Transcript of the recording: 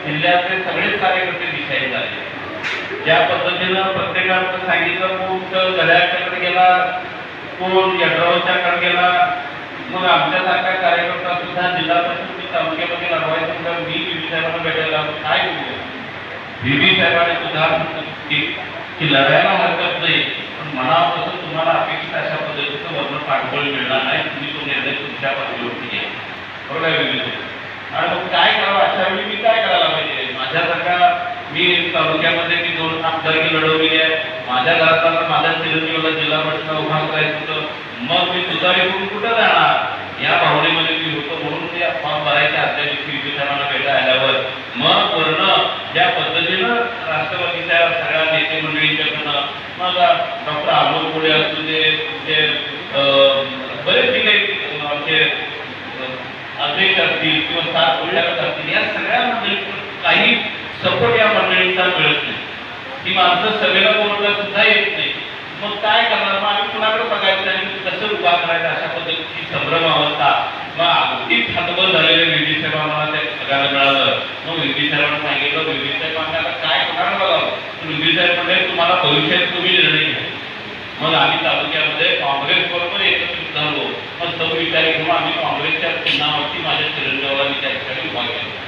जिल्ह्यातले सगळेच कार्यकर्ते डिसाईड झाले। ज्या पद्धतीनं प्रत्येकानं सांगितलं, कोण गड्याकडे गेला, कोण यड्रावच्याकडे गेला, मग आमच्यासारखा कार्यकर्ता सुद्धा जिल्हा परिषद तालुक्यामध्ये लढवायचं तर मी व्हीव्ही साहेबांना भेटायला काय करू। व्हीव्ही साहेबांनी सुद्धा की लढायला हरकत नाही, पण मनापासून तुम्हाला अपेक्षित अशा पद्धतीचं वर्ण पाठबळ मिळणार नाही, तुम्ही तो निर्णय तुमच्या पातळीवरती घ्या, बरोबर आहे। आणि मग काय करावं, अशा वेळी मी काय करायला पाहिजे। माझ्यासारखा मी तालुक्यामध्ये मी 2 आमदारकी लढवली आहे, माझ्या घरात माझ्या चिरंजीवाला जिल्हा परिषद उभा करायचं होतं, मग मी तुतारी करून कुठं जाणार या भावनेमध्ये मी होतो। म्हणून ते फॉर्म भरायच्या आदल्या दिवशी विद्युतांना भेटा आल्यावर मग वर्ण ज्या पद्धतीनं राष्ट्रवादीच्या सगळ्या नेते मंडळींच्याकडनं, मग डॉक्टर अमोल कोळे असू दे, बरेच जे काही आमचे अध्यक्ष असतील किंवा 7 उल्लेख असतील, या सगळ्या मंडळींकडून काही सपोर्ट या मंडळींचा मिळत नाही। ही माणसं सभेला बोलवता सुद्धा येत नाही, मग काय करणार। मग आम्ही कुणाकडे बघायचं आणि कसं उभा करायचं, अशा पद्धतीची संभ्रम अवस्था। मग अगदीच हातबल झालेले व्हीव्ही साहेबांना ते सगळ्यांना मिळालं। मग व्हीव्ही साहेबांना सांगितलं, व्हीव्ही साहेबांना आता काय कोणाला बघावं, व्हीव्ही साहेब म्हणजे तुम्हाला भविष्यात तुम्ही निर्णय घ्या। मग आम्ही तालुक्यामध्ये काँग्रेस बरोबर एकत्रित झालो। मग तो विचार घेऊन आम्ही काँग्रेसच्या चिन्हावरती माझ्या चिरंजीवाला मी त्या ठिकाणी उभा केला।